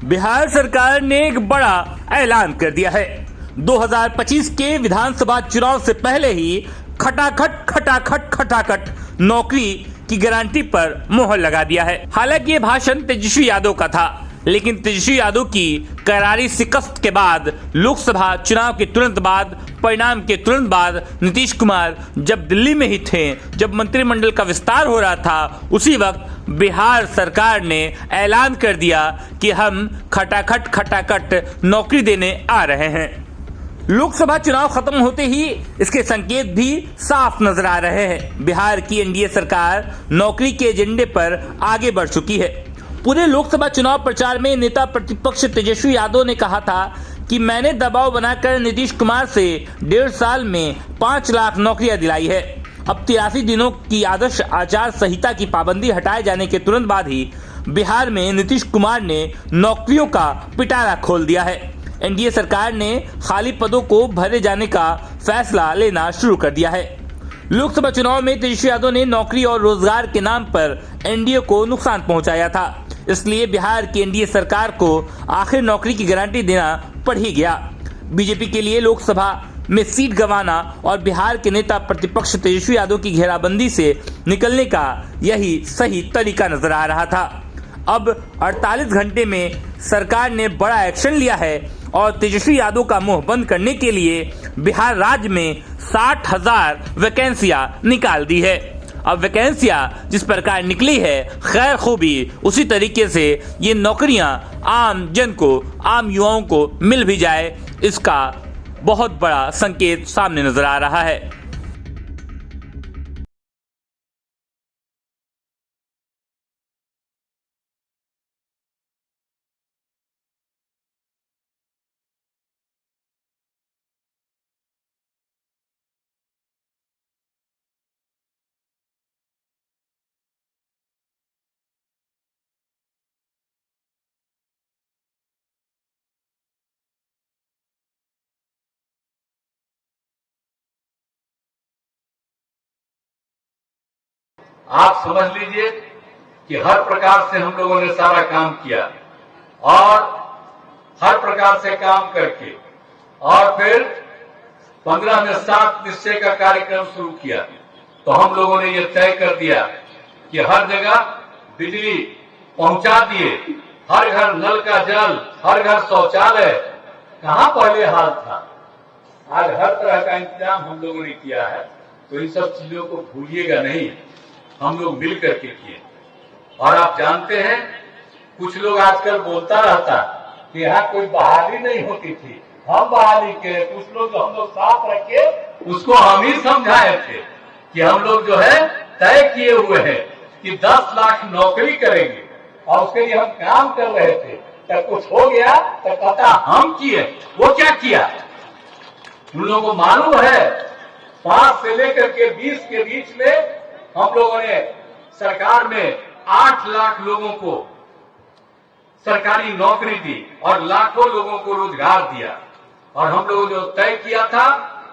बिहार सरकार ने एक बड़ा ऐलान कर दिया है। 2025 के विधानसभा चुनाव से पहले ही खटाखट नौकरी की गारंटी पर मोहर लगा दिया है। हालांकि ये भाषण तेजस्वी यादव का था, लेकिन तेजस्वी यादव की करारी शिकस्त के बाद लोकसभा चुनाव के तुरंत बाद, परिणाम के तुरंत बाद नीतीश कुमार जब दिल्ली में ही थे, जब मंत्रिमंडल का विस्तार हो रहा था, उसी वक्त बिहार सरकार ने ऐलान कर दिया कि हम खटाखट नौकरी देने आ रहे हैं। लोकसभा चुनाव खत्म होते ही इसके संकेत भी साफ नजर आ रहे हैं। बिहार की एनडीए सरकार नौकरी के एजेंडे पर आगे बढ़ चुकी है। पूरे लोकसभा चुनाव प्रचार में नेता प्रतिपक्ष तेजस्वी यादव ने कहा था कि मैंने दबाव बनाकर नीतीश कुमार से 1.5 साल में 5 लाख नौकरियां दिलाई है। अब 83 दिनों की आदर्श आचार संहिता की पाबंदी हटाए जाने के तुरंत बाद ही बिहार में नीतीश कुमार ने नौकरियों का पिटारा खोल दिया है। एनडीए सरकार ने खाली पदों को भरे जाने का फैसला लेना शुरू कर दिया है। लोकसभा चुनाव में तेजस्वी यादव ने नौकरी और रोजगार के नाम पर एनडीए को नुकसान पहुंचाया था, इसलिए बिहार की एनडीए सरकार को आखिर नौकरी की गारंटी देना पड़ ही गया। बीजेपी के लिए लोकसभा में सीट गंवाना और बिहार के नेता प्रतिपक्ष तेजस्वी यादव की घेराबंदी से निकलने का यही सही तरीका नजर आ रहा था। अब 48 घंटे में सरकार ने बड़ा एक्शन लिया है और तेजस्वी यादव का मुंह बंद करने के लिए बिहार राज्य में 60,000 वैकेंसियां निकाल दी है। अब वैकेंसियां जिस प्रकार निकली है, खैर खूबी उसी तरीके से ये नौकरियां आम जन को, आम युवाओं को मिल भी जाए, इसका बहुत बड़ा संकेत सामने नजर आ रहा है। आप समझ लीजिए कि हर प्रकार से हम लोगों ने सारा काम किया और हर प्रकार से काम करके और फिर 15 में 7 निश्चय का कार्यक्रम शुरू किया। तो हम लोगों ने ये तय कर दिया कि हर जगह बिजली पहुंचा दिए, हर घर नल का जल, हर घर शौचालय। कहां पहले हाल था, आज हर तरह का इंतजाम हम लोगों ने किया है। तो इन सब चीजों को भूलिएगा नहीं, हम लोग मिल करके किए। और आप जानते हैं, कुछ लोग आजकल बोलता रहता कि यहाँ कोई बहाली नहीं होती थी, हम बहाली के। कुछ लोग जो हम लोग साथ रखे, उसको हम ही समझाए थे कि हम लोग जो है तय किए हुए हैं कि 10 लाख नौकरी करेंगे और उसके लिए हम काम कर रहे थे। तब कुछ हो गया तो पता हम किए, वो क्या किया उन लोगों को मालूम है। 5 से लेकर के 20 के बीच में हम लोगों ने सरकार में 8 लाख लोगों को सरकारी नौकरी दी और लाखों लोगों को रोजगार दिया। और हम लोगों ने जो तय किया था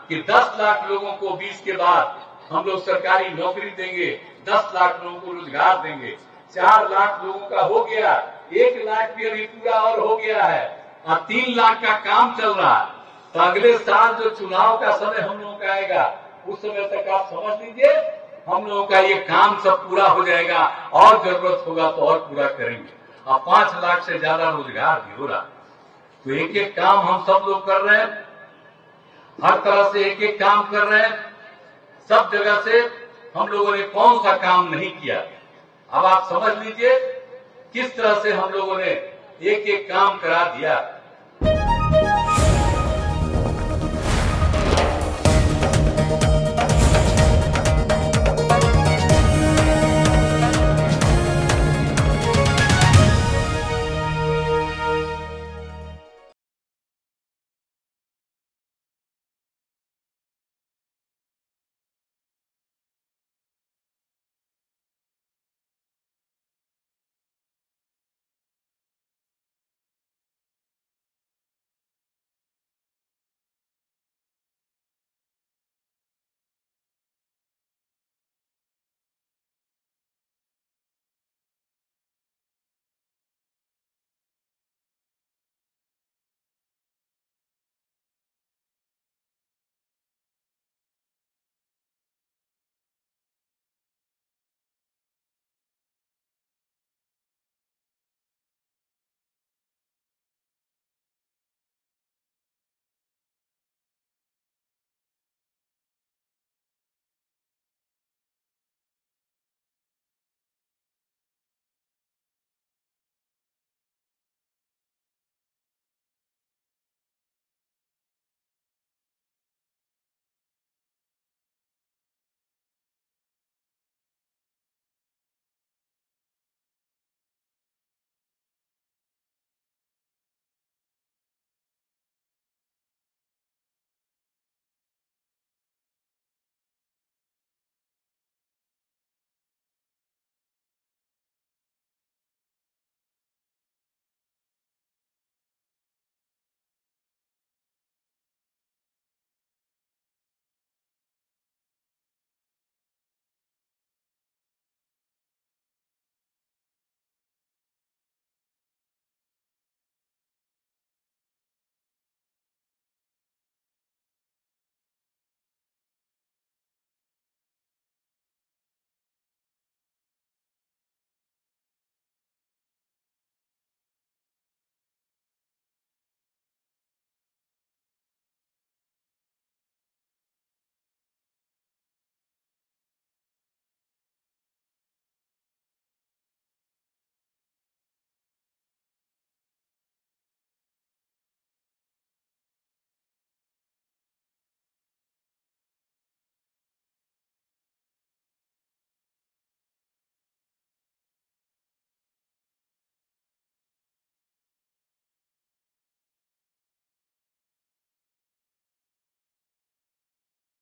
कि 10 लाख लोगों को 20 के बाद हम लोग सरकारी नौकरी देंगे, 10 लाख लोगों को रोजगार देंगे। 4 लाख लोगों का हो गया, 1 लाख भी अभी पूरा और हो गया है और 3 लाख का काम चल रहा है। तो अगले साल जो चुनाव का समय हम लोगों का आएगा, उस समय तक आप समझ लीजिए हम लोगों का ये काम सब पूरा हो जाएगा और जरूरत होगा तो और पूरा करेंगे। अब 5 लाख से ज्यादा रोजगार भी हो रहा। तो एक एक काम हम सब लोग कर रहे हैं, हर तरह से एक एक काम कर रहे हैं। सब जगह से हम लोगों ने कौन सा काम नहीं किया, अब आप समझ लीजिए किस तरह से हम लोगों ने एक एक काम करा दिया।